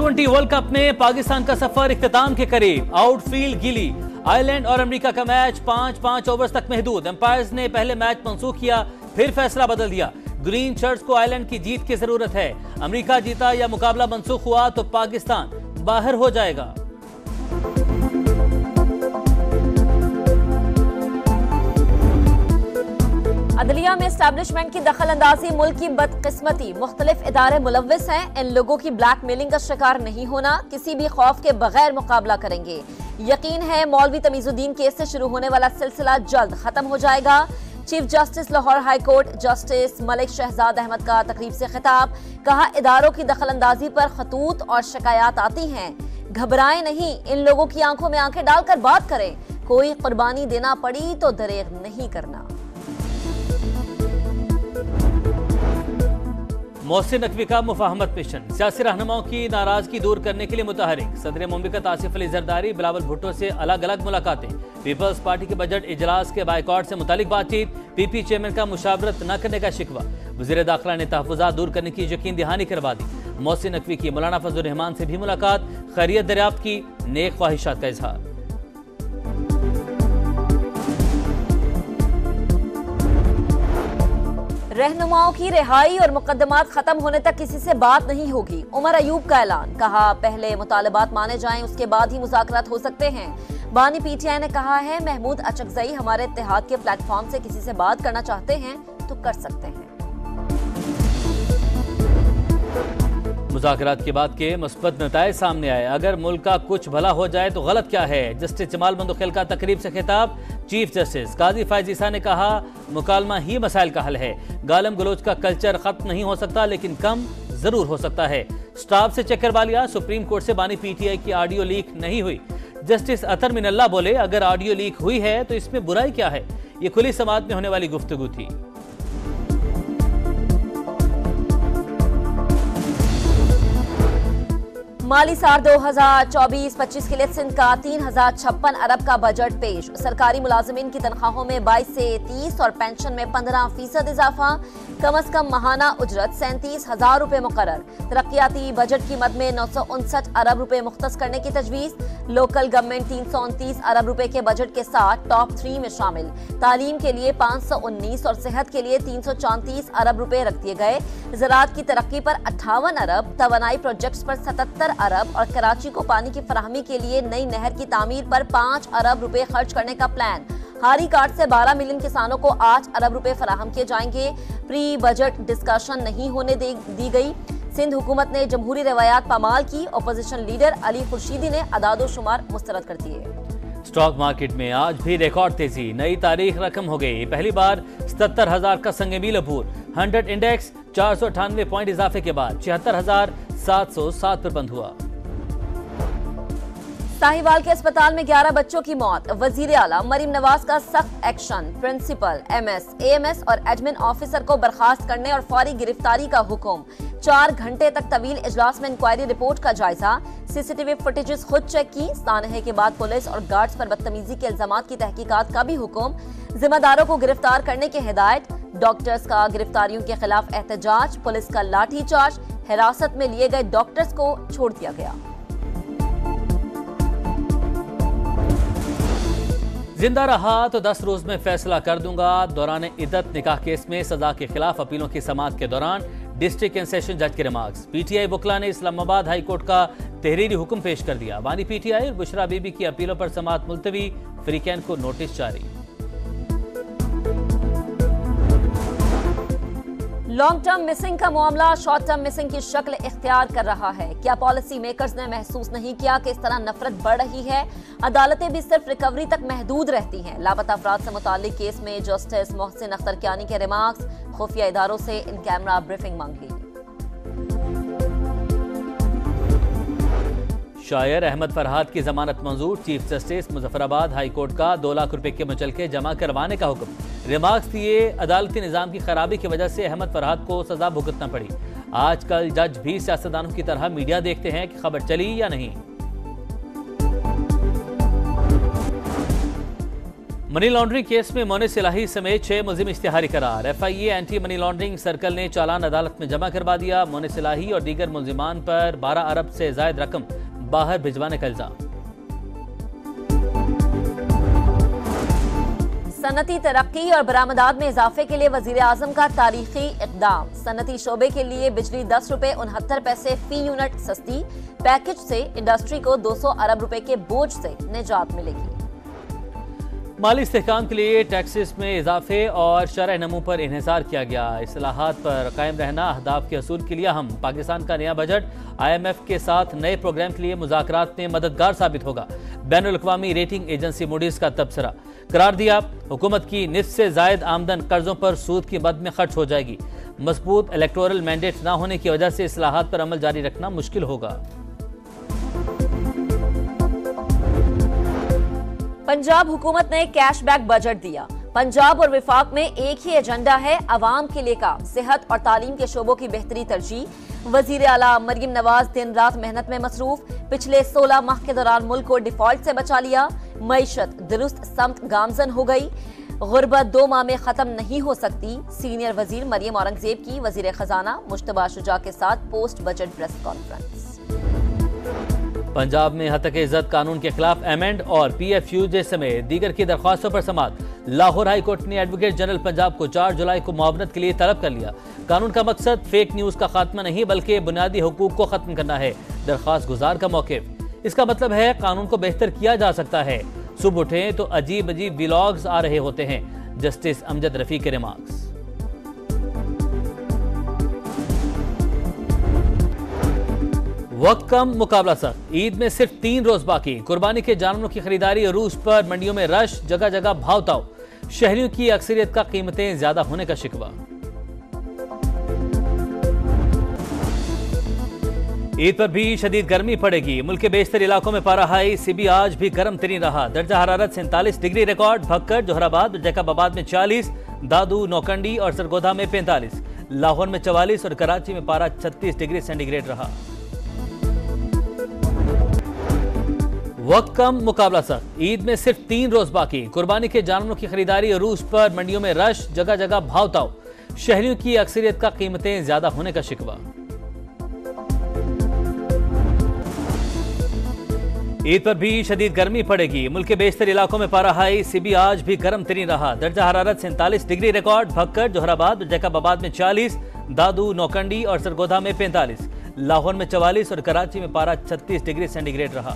T20 world cup में पाकिस्तान का सफर इख्तिताम के करीब। आउटफील्ड गीली। आयरलैंड और अमेरिका का मैच 5-5 ओवर्स तक महदूद। एम्पायर्स ने पहले मैच मंसूख किया, फिर फैसला बदल दिया। ग्रीन शर्ट्स को आयरलैंड की जीत की जरूरत है। अमेरिका जीता या मुकाबला मनसूख हुआ तो पाकिस्तान बाहर हो जाएगा। अदलिया में एस्टैब्लिशमेंट की दखल अंदाजी मुल्क की बदकिस्मती। मुख्तलिफ इदारे मुलव्विस हैं। इन लोगों की ब्लैकमेलिंग का शिकार नहीं होना। किसी भी खौफ के बगैर मुकाबला करेंगे। यकीन है मौलवी तमीजुद्दीन केस से शुरू होने वाला सिलसिला जल्द खत्म हो जाएगा। Chief justice Lahore high court justice Malik Shahzad Ahmad का तकरीब से खिताब। कहा, इदारों की दखल अंदाजी पर खतूत और शिकायत आती हैं, घबराएं नहीं, इन लोगों की आंखों में आंखें डालकर बात करें। कोई कुर्बानी देना पड़ी तो दरेग नहीं करना। मोहसिन नकवी का मुफाहमत मिशन। सियासी रहनुमाओं की नाराजगी दूर करने के लिए मुतहरिक। सदर मुमलिकत आसिफ अली जरदारी बिलावल भुट्टो से अलग अलग मुलाकातें। पीपल्स पार्टी के बजट इजलास के बाइकॉट से मुतालिक बातचीत। पीपी चेयरमैन का मुशावरत न करने का शिकवा। वज़ीर दाखिला ने तहफ़्फ़ुज़ात दूर करने की यकीन दहानी करवा दी। मोहसिन नकवी की मौलाना फजलुर रहमान से भी मुलाकात। खैरियत दरियाफ्त की, नेक ख्वाहिशात का इजहार। रहनुमाओं की रिहाई और मुकदमात खत्म होने तक किसी से बात नहीं होगी। उमर अयूब का ऐलान। कहा, पहले मुतालबात माने जाएं, उसके बाद ही मुज़ाकरात हो सकते हैं। बानी पीटीआई ने कहा है, महमूद अचकज़ई हमारे इत्तेहाद के प्लेटफॉर्म से किसी से बात करना चाहते हैं तो कर सकते हैं। मुज़ाकरात के बाद के मुस्बत नताइज सामने आए। अगर मुल्क का कुछ भला हो जाए तो गलत क्या है। जस्टिस जमाल बंदुखेल का तकरीब से खिताब। चीफ जस्टिस काजी फायज ईसा ने कहा, मुकालमा ही मसाइल का हल है। गालम गलोच का कल्चर खत्म नहीं हो सकता लेकिन कम जरूर हो सकता है। स्टाफ से चेक करवा लिया। सुप्रीम कोर्ट से बानी पीटीआई की ऑडियो लीक नहीं हुई। जस्टिस अतर मिनल्ला बोले, अगर ऑडियो लीक हुई है तो इसमें बुराई क्या है। ये खुली समात में होने वाली गुफ्तगू थी। माली साल 2024-25 के लिए सिंध का 3056 अरब का बजट पेश। सरकारी मुलाजिमीन की तनख्वाहों में 22 से 30 और पेंशन में 15% इजाफा। कम अज कम माहाना उजरत 37,000 रुपए मुकर्रर। तरक्याती बजट की मद में 959 अरब रुपए मुख्तस करने की तजवीज। लोकल गवर्नमेंट 329 अरब रुपए के बजट के साथ टॉप 3 में शामिल। तालीम के लिए 519 और सेहत के लिए 334 अरब रुपए रख दिए गए। ज़राअत की तरक्की पर 58 अरब, तवानाई प्रोजेक्ट्स पर 77 अरब और कराची को पानी की फराहमी के लिए नई नहर की तामीर पर 5 अरब रुपए खर्च करने का प्लान। हारी कार्ड से 12 मिलियन किसानों को 8 अरब रुपए फराहम किए जाएंगे। प्री बजट डिस्कशन नहीं होने दी गई। सिंध हुकूमत ने जमहूरी रवायात पामाल की। अपोजिशन लीडर अली खुर्शीदी ने अदादोशुमार मुस्तरद कर दिए। स्टॉक मार्केट में आज भी रिकॉर्ड तेजी। नई तारीख रकम हो गई। पहली बार 77,000 का संग मील अबूर। 100 इंडेक्स 498 पॉइंट इजाफे के बाद 76,707 पर बंद हुआ। साहिवाल के अस्पताल में 11 बच्चों की मौत। वजीर आला मरीम नवाज का सख्त एक्शन। प्रिंसिपल, एमएस, एएमएस और एडमिन ऑफिसर को बर्खास्त करने और फौरी गिरफ्तारी का हुक्म। 4 घंटे तक तवील इजलास में इंक्वायरी रिपोर्ट का जायजा। सीसीटीवी फुटेजेस खुद चेक की। सानहे के बाद पुलिस और गार्ड्स पर बदतमीजी के इल्जामात की तहकीकात का भी हुक्म। जिम्मेदारों को गिरफ्तार करने की हिदायत। डॉक्टर्स का गिरफ्तारियों के खिलाफ एहतजाज। पुलिस का लाठीचार्ज। हिरासत में लिए गए डॉक्टर्स को छोड़ दिया गया। जिंदा रहा तो 10 रोज में फैसला कर दूंगा। दौरान इद्दत निकाह केस में सजा के खिलाफ अपीलों की समाअत के दौरान डिस्ट्रिक्ट एंड सेशन जज के रिमार्क्स। पीटीआई वकला ने इस्लामाबाद हाई कोर्ट का तहरीरी हुक्म पेश कर दिया। बानी पीटीआई और बुशरा बीबी की अपीलों पर समाअत मुलतवी। फ्रीकैन को नोटिस जारी। लॉन्ग टर्म मिसिंग का मामला शॉर्ट टर्म मिसिंग की शक्ल इख्तियार कर रहा है। क्या पॉलिसी मेकर्स ने महसूस नहीं किया कि इस तरह नफरत बढ़ रही है। अदालतें भी सिर्फ रिकवरी तक महदूद रहती हैं। लापता अफराद से मुताल्लिक केस में जस्टिस मोहसिन अख्तर कियानी के रिमार्क्स। खुफिया इदारों से इन कैमरा ब्रीफिंग मांग ली। शायर अहमद फरहाद की जमानत मंजूर। Chief justice Muzaffarabad high court का 2 लाख रुपए के मुचलके जमा करवाने का हुक्म। रिमार्क्स दिए, अदालती निजाम की खराबी की वजह से अहमद फरहाद को सजा भुगतना पड़ी। आजकल जज भी सियासतदानों की तरह मीडिया देखते हैं कि खबर चली या नहीं। मनी लॉन्ड्रिंग केस में मोनिस इलाही समेत 6 मुलजिम इश्तिहारी करार। FIA anti money laundering circle ने चालान अदालत में जमा करवा दिया। मोनिस इलाही और दीगर मुलजिमान पर 12 अरब से जायद रकम बाहर भिजवाने का इल्जाम। सनती तरक्की और बरामदात में इजाफे के लिए वजीर आजम का तारीखी इकदाम। सनती शोबे के लिए बिजली 10 रुपए 69 पैसे फी यूनिट सस्ती। पैकेज से इंडस्ट्री को 200 अरब रुपए के बोझ से निजात मिलेगी। माली इस्तेहकाम के लिए टैक्सेस में इजाफे और शरह नमू पर इन्हिसार किया गया। इस्लाहात पर कायम रहना अहदाफ के असूल के लिए हम पाकिस्तान का नया बजट IMF के साथ नए प्रोग्राम के लिए मुज़ाकरात में मददगार साबित होगा। बैनुल अक़वामी रेटिंग एजेंसी मूडीज का तबसरा करार दिया। हुकूमत की निस्फ से जायद आमदन कर्जों पर सूद की मद में खर्च हो जाएगी। मजबूत इलेक्टोरल मैंडेट न होने की वजह से इस्लाहात पर अमल जारी रखना मुश्किल होगा। पंजाब हुकूमत ने कैशबैक बजट दिया। पंजाब और विफाक में एक ही एजेंडा है, अवाम के लिए काम। सेहत और तालीम के शोबों की बेहतरी तरजीह। वजीर आला मरियम नवाज दिन रात मेहनत में मसरूफ। पिछले 16 माह के दौरान मुल्क को डिफॉल्ट से बचा लिया। मईशत दुरुस्त समत गामजन हो गई। गुर्बत 2 माह में खत्म नहीं हो सकती। सीनियर वजीर मरियम औरंगजेब की वजीर खजाना मुश्तबा शुजा के साथ post budget press conference. Punjab में हतक इज्जत कानून के खिलाफ एमेंड और PFUJ समेत दीगर की दरख्वास्तों पर समाअत। लाहौर हाई कोर्ट ने एडवोकेट जनरल पंजाब को 4 जुलाई को मुआवनत के लिए तलब कर लिया। कानून का मकसद फेक न्यूज का खात्मा नहीं बल्कि बुनियादी हुकूक को खत्म करना है। दरख्वास्त गुजार का मौक़िफ़। इसका मतलब है कानून को बेहतर किया जा सकता है। सुबह उठें तो अजीब अजीब व्लॉग्स आ रहे होते हैं। जस्टिस अमजद रफी के रिमार्क्स। वक्त कम मुकाबला सख्त। ईद में सिर्फ 3 रोज बाकी। कुर्बानी के जानवरों की खरीदारी अरूज पर मंडियों में रश, जगह जगह भाव ताव। शहरियों की अक्सरियत का कीमतें ज्यादा होने का शिकवा। ईद पर भी शदीद गर्मी पड़ेगी। मुल्क के बेशतर इलाकों में पारा हाई CB आज भी गर्म तरीन रहा। दर्जा हरारत 47 डिग्री रिकॉर्ड। भक्कर, जोहराबाद और जैकबाबाद में 40, दादू, नौकंडी और सरगोधा में 45, लाहौर में 44 और कराची में पारा 36 डिग्री सेंटीग्रेड रहा। वक्त कम मुकाबला सख्त। ईद में सिर्फ 3 रोज बाकी। कुर्बानी के जानवरों की खरीदारी अरूज पर मंडियों में रश, जगह जगह भाव ताव। शहरियों की अक्सरियत का कीमतें ज्यादा होने का शिकवा। ईद पर भी शदीद गर्मी पड़ेगी। मुल्क के बेशतर इलाकों में पारा हाई CB आज भी गर्म तरीन रहा। दर्जा हरारत 47 डिग्री रिकॉर्ड। भक्कर, जोहराबाद और जैकबाबाद में 40, दादू, नौकंडी और सरगोधा में 45, लाहौर में 44 और कराची में पारा 36 डिग्री सेंटीग्रेड रहा।